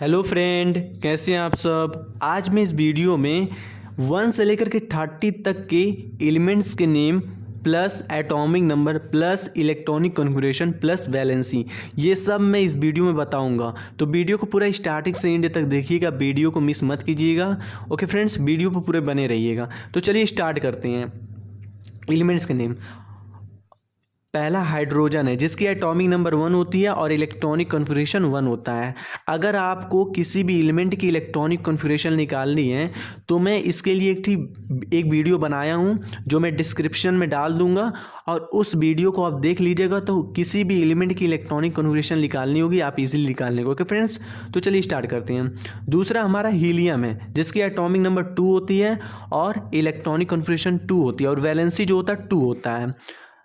Hello friend, कैसे हैं आप सब। आज मैं इस वीडियो में 1 से लेकर के 30 तक के एलिमेंट्स के name plus atomic number plus electronic configuration plus valency, ये सब मैं इस वीडियो में बताऊंगा। तो वीडियो को पूरा स्टार्टिंग से एंड तक देखिएगा, वीडियो को मिस मत कीजिएगा। ओके फ्रेंड्स, वीडियो पर पूरे बने रहिएगा। तो चलिए स्टार्ट करते हैं। एलिमेंट्स के नेम, पहला हाइड्रोजन है जिसकी एटॉमिक नंबर 1 होती है और इलेक्ट्रॉनिक कॉन्फ़िगरेशन 1 होता है। अगर आपको किसी भी एलिमेंट की इलेक्ट्रॉनिक कॉन्फ़िगरेशन निकालनी है तो मैं इसके लिए एक वीडियो बनाया हूं जो मैं डिस्क्रिप्शन में डाल दूंगा, और उस वीडियो को आप देख लीजिएगा। तो किसी भी एलिमेंट की इलेक्ट्रॉनिक कॉन्फ़िगरेशन निकालनी होगी, आप इजीली निकाल लेंगे। ओके फ्रेंड्स, तो चलिए स्टार्ट करते हैं। दूसरा हमारा हीलियम है जिसकी एटॉमिक नंबर 2 होती है और इलेक्ट्रॉनिक कॉन्फ़िगरेशन 2 होती है और वैलेंसी जो होता है 2 होता है।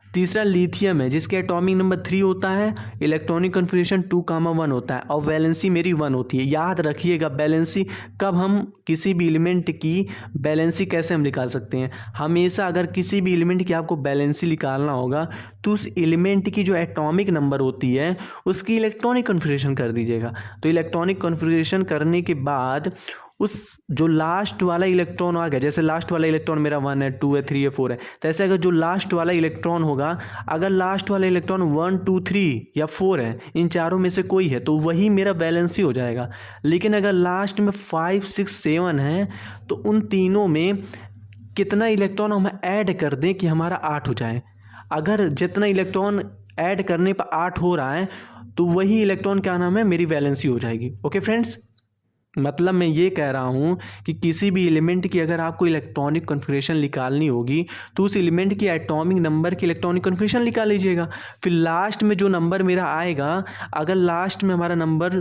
तीसरा लिथियम है जिसके एटॉमिक नंबर 3 होता है, इलेक्ट्रॉनिक कॉन्फ़िगरेशन 2,1 होता है और वैलेंसी मेरी 1 होती है। याद रखिएगा, बैलेंसी कब हम किसी भी एलिमेंट की बैलेंसी कैसे हम निकाल सकते हैं। हमेशा अगर किसी भी एलिमेंट की आपको बैलेंसी निकालना होगा तो उस एलिमेंट की जो एटॉमिक नंबर होती है उसकी इलेक्ट्रॉनिक कॉन्फ़िगरेशन कर दीजिएगा। तो इलेक्ट्रॉनिक कॉन्फ़िगरेशन करने के बाद उस जो लास्ट वाला इलेक्ट्रॉन आ गया, जैसे लास्ट वाला इलेक्ट्रॉन मेरा 1 है, 2 है, 3 है, 4 है, तो ऐसे अगर जो लास्ट वाला इलेक्ट्रॉन होगा, अगर लास्ट वाला इलेक्ट्रॉन 1, 2, 3 या 4 है, इन चारों में से कोई है तो वही मेरा बैलेंसी हो जाएगा। लेकिन अगर लास्ट में 5, 6, 7 है तो उन तीनों में कितना इलेक्ट्रॉन हम ऐड कर दें कि हमारा 8 हो जाए। अगर जितना इलेक्ट्रॉन ऐड करने पर 8 हो रहा है तो वही इलेक्ट्रॉन क्या नाम है, मेरी वैलेंसी हो जाएगी। ओके फ्रेंड्स, मतलब मैं ये कह रहा हूँ कि किसी भी एलिमेंट की अगर आपको इलेक्ट्रॉनिक कॉन्फ़िगरेशन निकालनी होगी तो उस एलिमेंट की एटॉमिक नंबर की इलेक्ट्रॉनिक कॉन्फ़िगरेशन निकाल लीजिएगा। फिर लास्ट में जो नंबर मेरा आएगा, अगर लास्ट में हमारा नंबर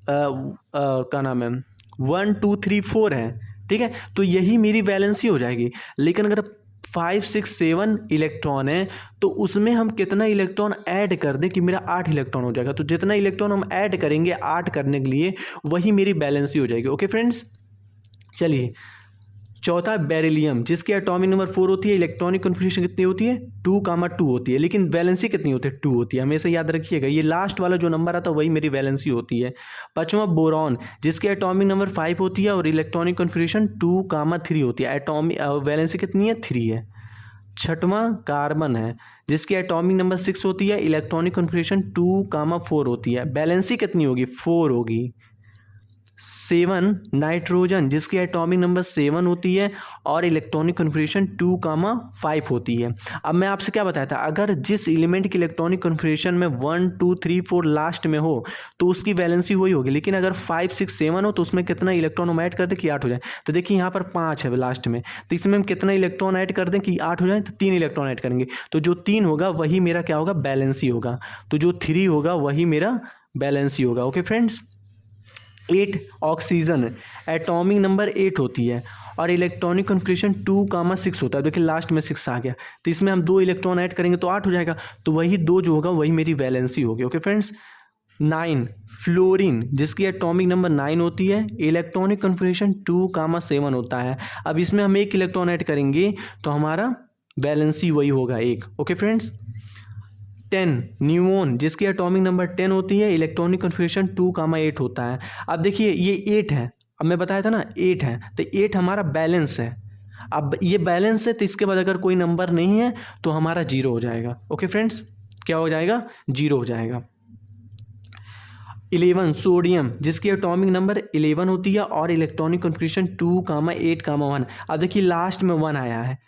क्या नाम है 1, 2, 3, 4 है, ठीक है, तो यही मेरी वैलेंसी हो जाएगी। लेकिन अगर 5, 6, 7 इलेक्ट्रॉन है तो उसमें हम कितना इलेक्ट्रॉन ऐड कर दें कि मेरा 8 इलेक्ट्रॉन हो जाएगा। तो जितना इलेक्ट्रॉन हम ऐड करेंगे 8 करने के लिए, वही मेरी बैलेंसी हो जाएगी। ओके फ्रेंड्स, चलिए चौथा बेरिलियम जिसकी एटॉमिक नंबर 4 होती है, इलेक्ट्रॉनिक कॉन्फ़िगरेशन कितनी होती है 2,2 होती है, लेकिन वैलेंसी कितनी होती है 2 होती है। हमेशा याद रखिएगा, ये लास्ट वाला जो नंबर आता है वही मेरी वैलेंसी होती है। पांचवा बोरॉन जिसकी एटॉमिक नंबर 5 होती है और इलेक्ट्रॉनिक कॉन्फ़िगरेशन 2,3 होती है, एटॉमिक वैलेंसी कितनी है 3 है। छठवां कार्बन है जिसकी एटॉमिक नंबर 6 होती है, इलेक्ट्रॉनिक कॉन्फ़िगरेशन 2,4 होती है, बैलेंसी कितनी होगी 4 होगी। 7 नाइट्रोजन जिसकी एटॉमिक नंबर 7 होती है और इलेक्ट्रॉनिक कॉन्फ़िगरेशन 2,5 होती है। अब मैं आपसे क्या बताया था, अगर जिस एलिमेंट की इलेक्ट्रॉनिक कॉन्फ़िगरेशन में 1, 2, 3, 4 लास्ट में हो तो उसकी वैलेंसी वही होगी। लेकिन अगर 5, 6, 7 हो तो उसमें कितना इलेक्ट्रॉन हम ऐड कर दें कि 8 हो जाए। तो देखिए यहाँ पर 5 है लास्ट में, तो इसमें हम कितना इलेक्ट्रॉन ऐड कर दें कि 8 हो जाए, तो 3 इलेक्ट्रॉन ऐड करेंगे। तो जो 3 होगा वही मेरा क्या होगा, बैलेंसी होगा। तो जो 3 होगा वही मेरा बैलेंसी होगा। Okay friends, 8 oxygen atomic number 8 होती है और इलेक्ट्रॉनिक कॉन्फ़िगरेशन 2,6 होता है। देखिए लास्ट में 6 आ गया, तो इसमें हम 2 इलेक्ट्रॉन ऐड करेंगे तो 8 हो जाएगा। तो वही 2 जो होगा वही मेरी वैलेंसी होगी। ओके फ्रेंड्स, 9 फ्लोरीन जिसकी एटॉमिक नंबर 9 होती है, इलेक्ट्रॉनिक कॉन्फ़िगरेशन 2,7 होता है। अब इसमें हम 1 इलेक्ट्रॉन ऐड करेंगे तो हमारा वैलेंसी वही होगा 1। ओके फ्रेंड्स, 10 न्यूमोन जिसकी एटॉमिक नंबर 10 होती है, इलेक्ट्रॉनिक कॉन्फ़िगरेशन 2,8 होता है। अब देखिए ये 8 है, अब मैं बताया था ना 8 है, तो 8 हमारा बैलेंस है। अब ये बैलेंस है तो इसके बाद अगर कोई नंबर नहीं है तो हमारा 0 हो जाएगा। ओके फ्रेंड्स, क्या हो जाएगा 0 हो जाएगा। 11 सोडियम जिसकी एटॉमिक नंबर 11 होती है और इलेक्ट्रॉनिक कॉन्फ़िगरेशन 2,8,1। अब देखिए लास्ट में 1 आया है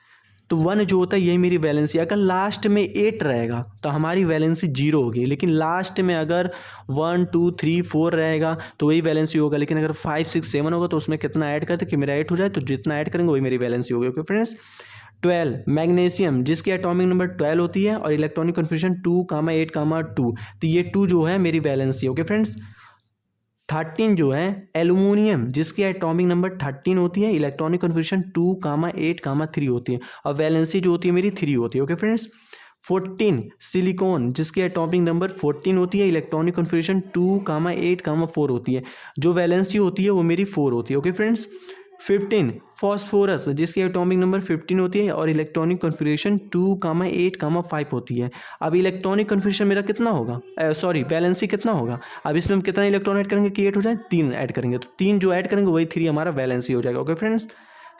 तो 1 जो होता है यही मेरी वैलेंसी। अगर लास्ट में 8 रहेगा तो हमारी वैलेंसी 0 होगी, लेकिन लास्ट में अगर 1, 2, 3, 4 रहेगा तो वही वैलेंसी होगा। लेकिन अगर 5, 6, 7 होगा तो उसमें कितना ऐड करते कि मेरा 8 हो जाए, तो जितना ऐड करेंगे वही मेरी वैलेंसी होगी। ओके फ्रेंड्स, 12 मैग्नीशियम जिसकी एटॉमिक नंबर 12 होती है और इलेक्ट्रॉनिक कॉन्फ़िगरेशन 2,8,2, तो ये 2 जो है मेरी वैलेंसी। ओके फ्रेंड्स, 13 जो है एल्यूमिनियम जिसकी एटॉमिक नंबर 13 होती है, इलेक्ट्रॉनिक कॉन्फ़िगरेशन 2,8,3 होती है और वैलेंसी जो होती है मेरी 3 होती है। ओके फ्रेंड्स, 14 सिलिकॉन जिसकी एटॉमिक नंबर 14 होती है, इलेक्ट्रॉनिक कॉन्फ़िगरेशन 2,8,4 होती है, जो वैलेंसी होती है वो मेरी 4 होती है। ओके फ्रेंड्स, 15 फॉस्फोरस जिसकी एटॉमिक नंबर 15 होती है और इलेक्ट्रॉनिक कॉन्फ़िगरेशन 2,8,5 होती है। अब इलेक्ट्रॉनिक कॉन्फ़िगरेशन मेरा कितना होगा, सॉरी वैलेंसी कितना होगा। अब इसमें हम कितना इलेक्ट्रॉन ऐड करेंगे कि 8 हो जाए, 3 ऐड करेंगे, तो 3 जो ऐड करेंगे वही 3 हमारा वैलेंसी हो जाएगा। Okay friends.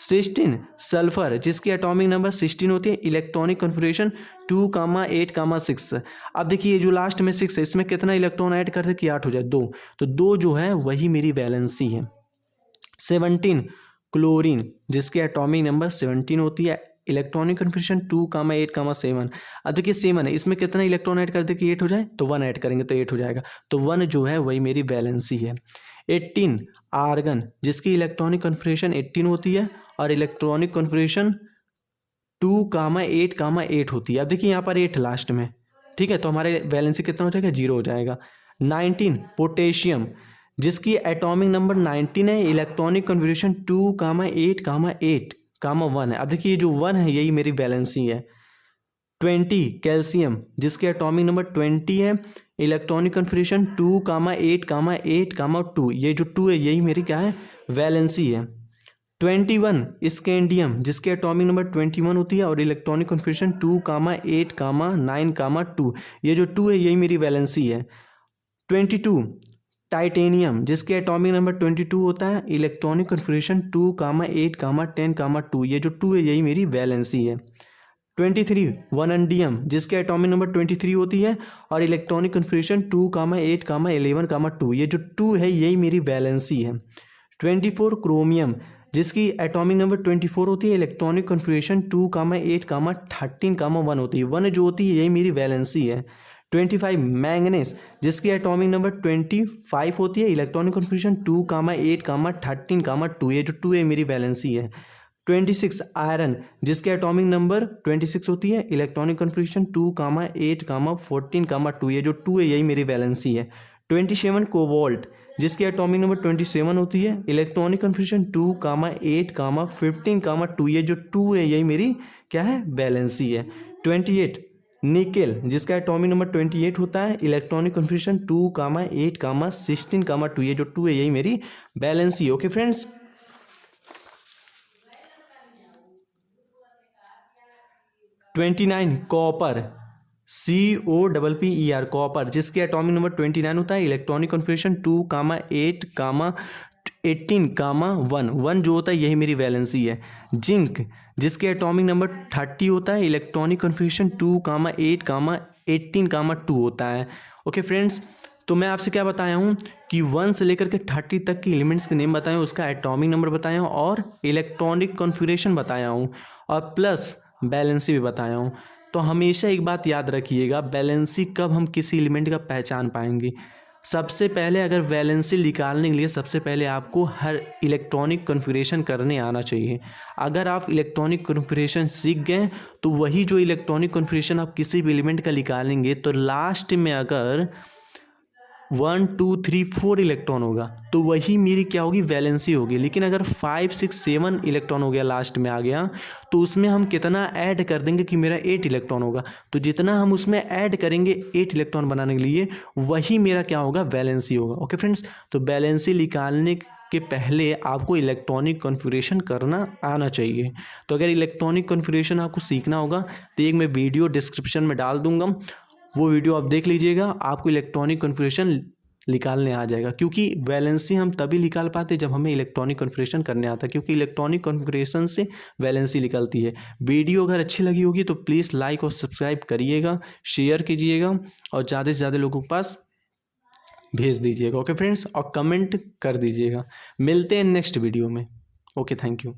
16 सल्फर जिसकी एटॉमिक नंबर 16 होती है, इलेक्ट्रॉनिक कॉन्फ़िगरेशन 2,8,6। अब देखिए ये जो लास्ट में 6 है इसमें कितना इलेक्ट्रॉन ऐड करते कि 8 हो जाए, 2, तो 2 जो है वही मेरी वैलेंसी है। 17 क्लोरीन जिसकी एटॉमिक नंबर 17 होती है, इलेक्ट्रॉनिक कन्फिग्रेशन 2,8,7। अब देखिए 7 है, इसमें कितना इलेक्ट्रॉन ऐड कर दे कि 8 हो जाए, तो 1 ऐड करेंगे तो 8 हो जाएगा, तो 1 जो है वही मेरी वैलेंसी है। 18 आर्गन जिसकी इलेक्ट्रॉनिक कन्फिग्रेशन 18 होती है और इलेक्ट्रॉनिक कन्फिग्रेशन 2,8,8 होती है। अब देखिए यहाँ पर 8 लास्ट में, ठीक है, तो हमारे वैलेंसी कितना हो जाएगा, 0 हो जाएगा। 19 पोटेशियम जिसकी एटॉमिक नंबर 19 है, इलेक्ट्रॉनिक कन्फिग्रेशन 2,8,8,1 है। अब देखिए जो 1 है यही मेरी वैलेंसी है। 20 कैल्शियम जिसके एटॉमिक नंबर 20 है, इलेक्ट्रॉनिक कन्फिग्रेशन 2,8,8,2, ये जो 2 है यही मेरी क्या है, वैलेंसी है। 21 स्कैंडियम जिसके एटॉमिक नंबर 21 होती है और इलेक्ट्रॉनिक कन्फिग्रेशन 2,8,9,2, ये जो 2 है यही मेरी वैलेंसी है। 22 टाइटेनियम जिसके एटॉमिक नंबर 22 होता है, इलेक्ट्रॉनिक कन्फिग्रेशन 2,8,10,2, ये जो 2 है यही मेरी वैलेंसी है। 23 वनडियम जिसके एटॉमिक नंबर 23 होती है और इलेक्ट्रॉनिक कन्फिग्रेशन 2,8,11,2, ये जो 2 है यही मेरी वैलेंसी है। 24 क्रोमियम जिसकी एटॉमिक नंबर 24 होती है, इलेक्ट्रॉनिक कन्फिग्रेशन 2,8,13,1 होती है, 1 जो होती है यही मेरी वैलेंसी है। 25 मैंगनीज जिसकी एटॉमिक नंबर 25 होती है, इलेक्ट्रॉनिक कन्फिग्रेशन 2,8,13,2, ये जो 2 है मेरी वैलेंसी है। 26 आयरन जिसके एटॉमिक नंबर 26 होती है, इलेक्ट्रॉनिक कन्फिग्रेशन 2,8,14,2, ये जो 2 है यही मेरी वैलेंसी है। 27 कोबाल्ट जिसकी एटॉमिक नंबर 27 होती है, इलेक्ट्रॉनिक कन्फिग्रेशन 2,8,15,2, ये जो 2 है यही मेरी क्या है, वैलेंसी है। 28 निकेल जिसका एटॉमिक नंबर 28 होता है, इलेक्ट्रॉनिक कन्फिग्रेशन 2,8,16,2, ये जो 2 है यही मेरी वैलेंसी है। Okay friends. 29 copper COPPER copper जिसके एटॉमिक नंबर 29 होता है, इलेक्ट्रॉनिक कन्फिग्रेशन 2,8,18,1 जो होता है यही मेरी वैलेंसी है। जिंक जिसके एटॉमिक नंबर 30 होता है, इलेक्ट्रॉनिक कन्फिग्रेशन 2,8,18,2 होता है। ओके फ्रेंड्स, तो मैं आपसे क्या बताया हूँ कि 1 से लेकर के 30 तक के एलिमेंट्स के नेम बताया हूँ, उसका एटॉमिक नंबर बताया हूँ और इलेक्ट्रॉनिक कॉन्फ़िगरेशन बताया हूँ और प्लस बैलेंसी भी बताया हूँ। तो हमेशा एक बात याद रखिएगा, बैलेंसी कब हम किसी एलिमेंट का पहचान पाएंगे, सबसे पहले अगर वैलेंसी निकालने के लिए सबसे पहले आपको हर इलेक्ट्रॉनिक कॉन्फ़िगरेशन करने आना चाहिए। अगर आप इलेक्ट्रॉनिक कॉन्फ़िगरेशन सीख गए तो वही जो इलेक्ट्रॉनिक कॉन्फ़िगरेशन आप किसी भी एलिमेंट का निकालेंगे तो लास्ट में अगर 1 2 3 4 इलेक्ट्रॉन होगा तो वही मेरी क्या होगी, वैलेंसी होगी। लेकिन अगर 5 6 7 इलेक्ट्रॉन हो गया, लास्ट में आ गया, तो उसमें हम कितना ऐड कर देंगे कि मेरा 8 इलेक्ट्रॉन होगा, तो जितना हम उसमें ऐड करेंगे 8 इलेक्ट्रॉन बनाने के लिए वही मेरा क्या होगा, वैलेंसी होगा। ओके फ्रेंड्स, तो बैलेंसी निकालने के पहले आपको इलेक्ट्रॉनिक कॉन्फ़िगरेशन करना आना चाहिए। तो अगर इलेक्ट्रॉनिक कॉन्फ़िगरेशन आपको सीखना होगा तो एक मैं वीडियो डिस्क्रिप्शन में डाल दूंगा, वो वीडियो आप देख लीजिएगा, आपको इलेक्ट्रॉनिक कॉन्फ़िगरेशन निकालने आ जाएगा। क्योंकि वैलेंसी हम तभी निकाल पाते जब हमें इलेक्ट्रॉनिक कॉन्फ़िगरेशन करने आता है, क्योंकि इलेक्ट्रॉनिक कॉन्फ़िगरेशन से वैलेंसी निकलती है। वीडियो अगर अच्छी लगी होगी तो प्लीज़ लाइक और सब्सक्राइब करिएगा, शेयर कीजिएगा और ज़्यादा से ज़्यादा लोगों के पास भेज दीजिएगा। ओके फ्रेंड्स, और कमेंट कर दीजिएगा। मिलते हैं नेक्स्ट वीडियो में। Okay, thank you.